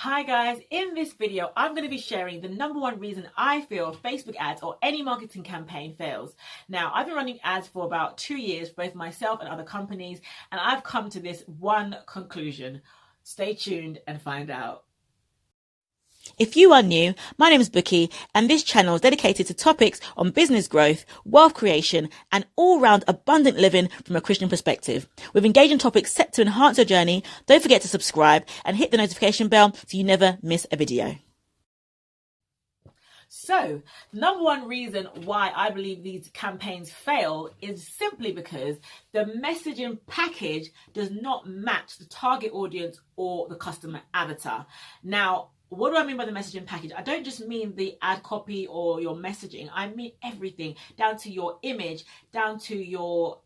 Hi guys, in this video I'm going to be sharing the number one reason I feel Facebook ads or any marketing campaign fails. Now, I've been running ads for about 2 years, both myself and other companies, and I've come to this one conclusion. Stay tuned and find out. If you are new, my name is Buki, and this channel is dedicated to topics on business growth, wealth creation, and all-round abundant living from a Christian perspective. With engaging topics set to enhance your journey, don't forget to subscribe and hit the notification bell so you never miss a video. So, the number one reason why I believe these campaigns fail is simply because the messaging package does not match the target audience or the customer avatar. Now, what do I mean by the messaging package? I don't just mean the ad copy or your messaging. I mean everything, down to your image, down to your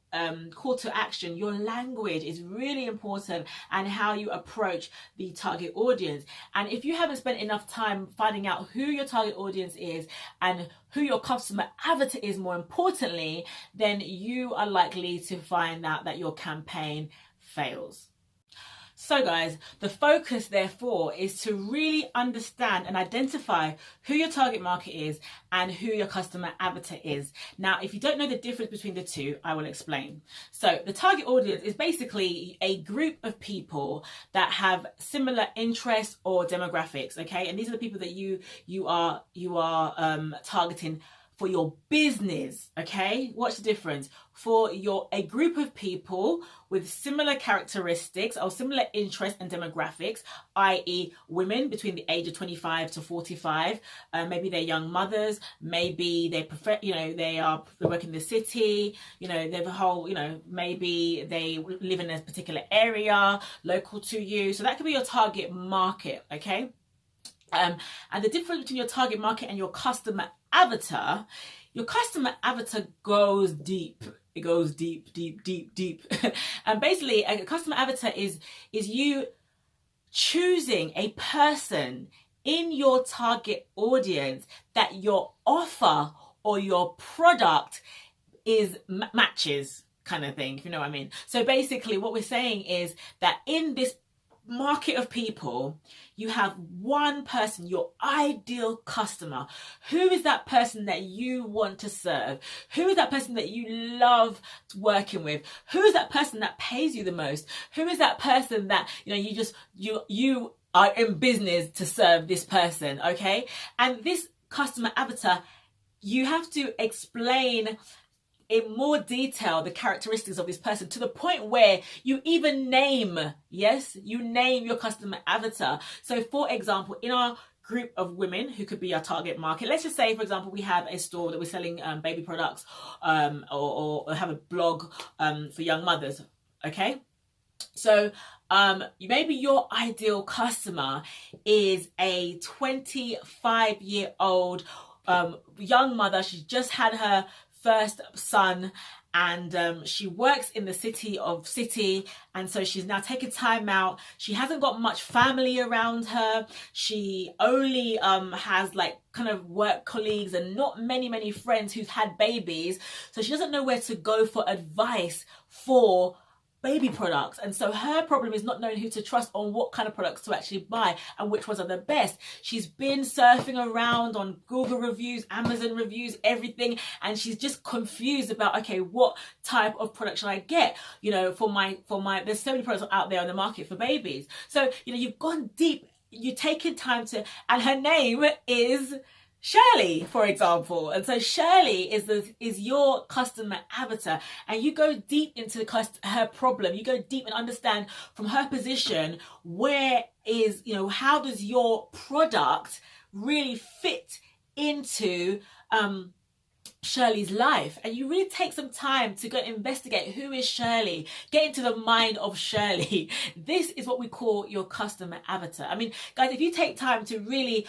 call to action. Your language is really important, and how you approach the target audience. And if you haven't spent enough time finding out who your target audience is and who your customer avatar is, more importantly, then you are likely to find out that your campaign fails. So guys, the focus therefore is to really understand and identify who your target market is and who your customer avatar is. Now, if you don't know the difference between the two, I will explain. So the target audience is basically a group of people that have similar interests or demographics, okay? And these are the people that you are targeting for your business, okay? Watch the difference. For a group of people with similar characteristics or similar interests and demographics, i.e. women between the age of 25 to 45, maybe they're young mothers, maybe they prefer, they work in the city, they have a whole, maybe they live in a particular area local to you. So that could be your target market, okay? And the difference between your target market and your customer avatar goes deep. It goes deep, deep, deep, deep. And basically, a customer avatar is you choosing a person in your target audience that your offer or your product matches, kind of thing, if you know what I mean. So basically, what we're saying is that in this market of people, you have one person, your ideal customer. Who is that person that you want to serve? Who is that person that you love working with? Who is that person that pays you the most? Who is that person that you are in business to serve this person, okay? And this customer avatar, you have to explain in more detail the characteristics of this person, to the point where you even name your customer avatar. So for example, in our group of women who could be our target market, let's just say, for example, we have a store that we're selling baby products, or have a blog for young mothers, okay? So maybe your ideal customer is a 25-year-old young mother. She's just had her first son, and she works in the city, and so she's now taking time out. She hasn't got much family around her. She only has kind of work colleagues and not many friends who've had babies, so she doesn't know where to go for advice for baby products. And so her problem is not knowing who to trust on what kind of products to actually buy and which ones are the best. She's been surfing around on Google reviews, Amazon reviews, everything, and she's just confused about, okay, what type of product should I get? For my there's so many products out there on the market for babies. So you've gone deep, you're taking time to, and her name is Shirley, for example. And so Shirley is your customer avatar, and you go deep into her problem. You go deep and understand from her position, how does your product really fit into Shirley's life. And you really take some time to go investigate who is Shirley, get into the mind of Shirley. This is what we call your customer avatar. I mean, guys, if you take time to really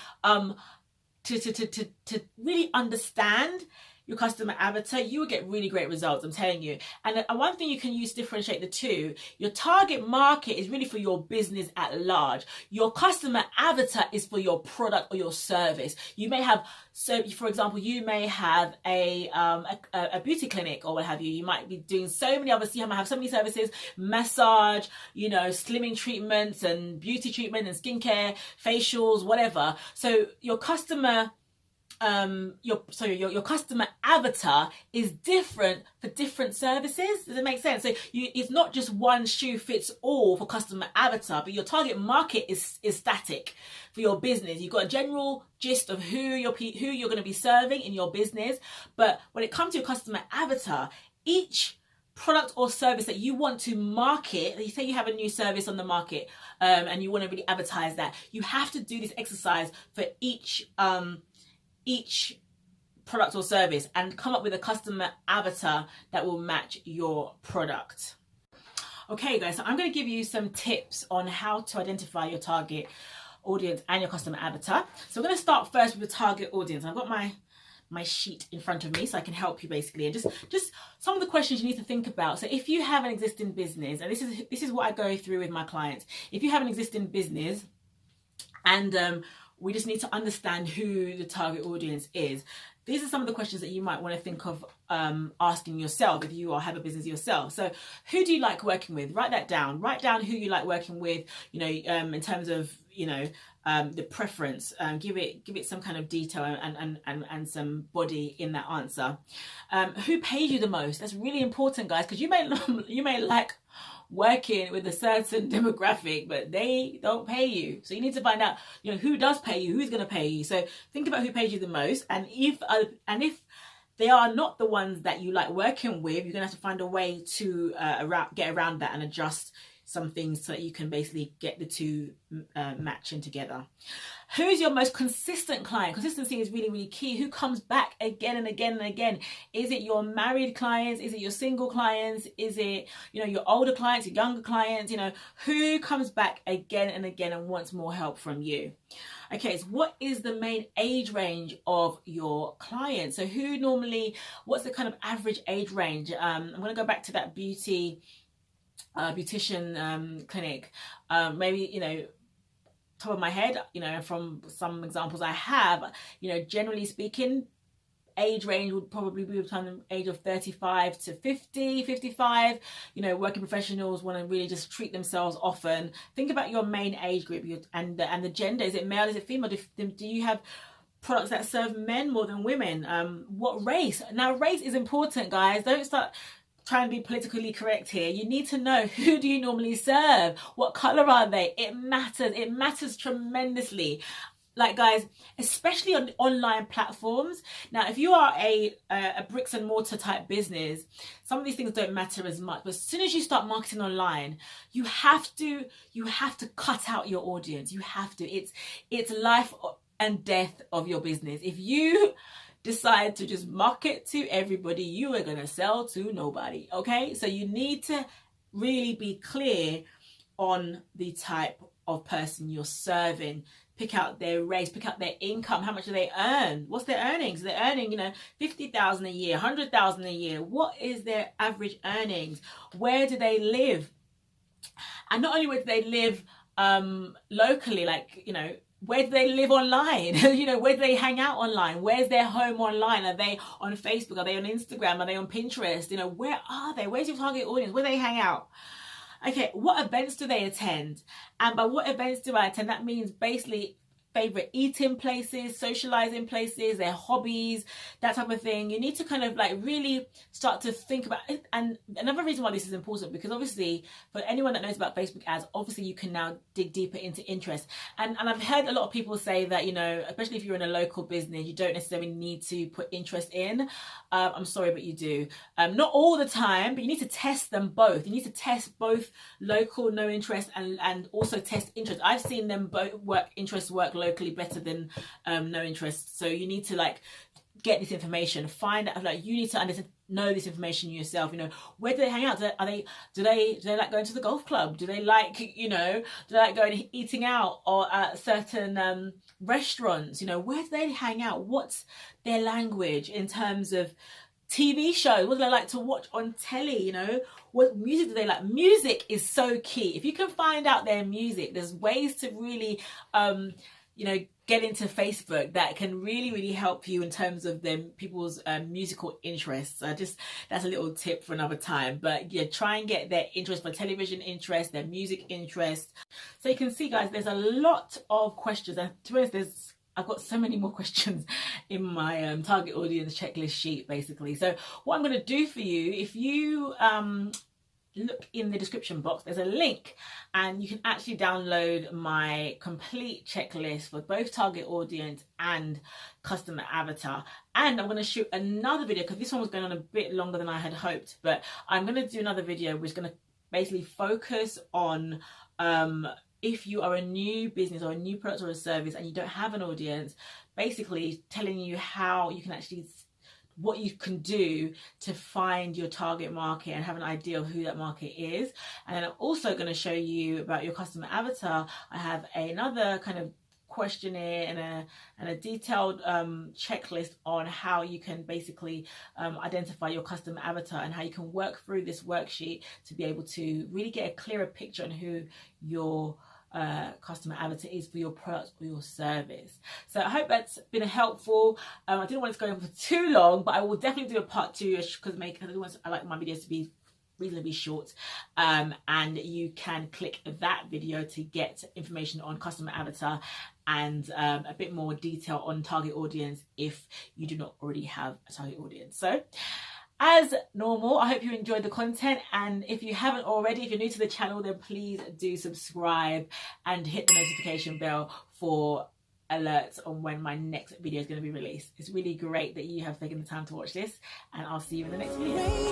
to really understand your customer avatar, you will get really great results, I'm telling you. And one thing you can use to differentiate the two, your target market is really for your business at large. Your customer avatar is for your product or your service. You may have, so for example, you may have a beauty clinic or what have you. You might be doing so many others. You might have so many services, massage, you know, slimming treatments and beauty treatment and skincare, facials, whatever. So your customer your customer avatar is different for different services. Does it make sense? So it's not just one shoe fits all for customer avatar, but your target market is static for your business. You've got a general gist of who you're going to be serving in your business, but when it comes to your customer avatar, each product or service that you want to market, you say you have a new service on the market, and you want to really advertise that, you have to do this exercise for each product or service and come up with a customer avatar that will match your product. Okay guys, so I'm going to give you some tips on how to identify your target audience and your customer avatar. So we're going to start first with the target audience. I've got my sheet in front of me so I can help you basically, and just some of the questions you need to think about. So if you have an existing business, and this is what I go through with my clients, if you have an existing business and we just need to understand who the target audience is, these are some of the questions that you might want to think of asking yourself if you have a business yourself. So who do you like working with? Write that down. Write down who you like working with, you know, in terms of, you know, the preference. Give it some kind of detail and some body in that answer. Who pays you the most? That's really important, guys, because you may like working with a certain demographic, but they don't pay you. So you need to find out, you know, who does pay you, who's going to pay you. So think about who pays you the most, and if they are not the ones that you like working with, you're going to have to find a way to get around that and adjust some things so that you can basically get the two matching together. Who's your most consistent client? Consistency is really, really key. Who comes back again and again and again? Is it your married clients? Is it your single clients? Is it, you know, your older clients, your younger clients? You know, who comes back again and again and wants more help from you? Okay, so what is the main age range of your clients? So what's the kind of average age range? I'm going to go back to that beautician clinic. Maybe, you know, top of my head, you know, from some examples I have, you know, generally speaking, age range would probably be between the age of 35 to 50, 55. You know, working professionals want to really just treat themselves often. Think about your main age group and the gender. Is it male? Is it female? Do you have products that serve men more than women? What race? Now, race is important, guys. Don't start trying to be politically correct here. You need to know, who do you normally serve? What color are they? It matters tremendously. Like, guys, especially on online platforms. Now, if you are a bricks and mortar type business, some of these things don't matter as much. But as soon as you start marketing online, you have to cut out your audience. You have to. It's life and death of your business. If you decide to just market to everybody, you are going to sell to nobody. Okay, so you need to really be clear on the type of person you're serving. Pick out their race, pick out their income. How much do they earn? What's their earnings? They're earning, you know, 50,000 a year, 100,000 a year. What is their average earnings? Where do they live? And not only where do they live locally, like, you know, where do they live online? You know, where do they hang out online? Where's their home online? Are they on Facebook? Are they on Instagram? Are they on Pinterest? You know, where are they? Where's your target audience? Where do they hang out? Okay, what events do they attend? And by what events do I attend, that means basically favorite eating places, socializing places, their hobbies, that type of thing. You need to kind of like really start to think about it. And another reason why this is important, because obviously for anyone that knows about Facebook ads, obviously you can now dig deeper into interest. And I've heard a lot of people say that, you know, especially if you're in a local business, you don't necessarily need to put interest in. I'm sorry, but you do. Not all the time, but you need to test them both. You need to test both local, no interest, and also test interest. I've seen them both work locally better than no interest. So you need to like get this information, find out, like, you need to understand know this information yourself. You know, where do they hang out? Do they like going to the golf club? Do they like, you know, do they like going and eating out or at certain restaurants? You know, where do they hang out? What's their language in terms of TV shows? What do they like to watch on telly? You know, what music do they like? Music is so key. If you can find out their music, there's ways to really you know, get into Facebook that can really help you in terms of people's musical interests. That's a little tip for another time. But yeah, try and get their interest, for television interest, their music interest. So you can see, guys, there's a lot of questions, and to be honest, I've got so many more questions in my target audience checklist sheet, basically. So what I'm going to do for you, if you look in the description box, there's a link and you can actually download my complete checklist for both target audience and customer avatar. And I'm going to shoot another video, because this one was going on a bit longer than I had hoped, but I'm going to do another video which is going to basically focus on if you are a new business or a new product or a service and you don't have an audience, basically telling you how you can actually, what you can do to find your target market and have an idea of who that market is. And then I'm also going to show you about your customer avatar. I have another kind of questionnaire and a detailed checklist on how you can basically identify your customer avatar and how you can work through this worksheet to be able to really get a clearer picture on who your customer avatar is for your product or your service. So I hope that's been helpful. I didn't want it to go on for too long, but I will definitely do a part 2 because I like my videos to be reasonably short, and you can click that video to get information on customer avatar and a bit more detail on target audience if you do not already have a target audience. So as normal, I hope you enjoyed the content, and if you haven't already, if you're new to the channel, then please do subscribe and hit the notification bell for alerts on when my next video is going to be released. It's really great that you have taken the time to watch this, and I'll see you in the next video.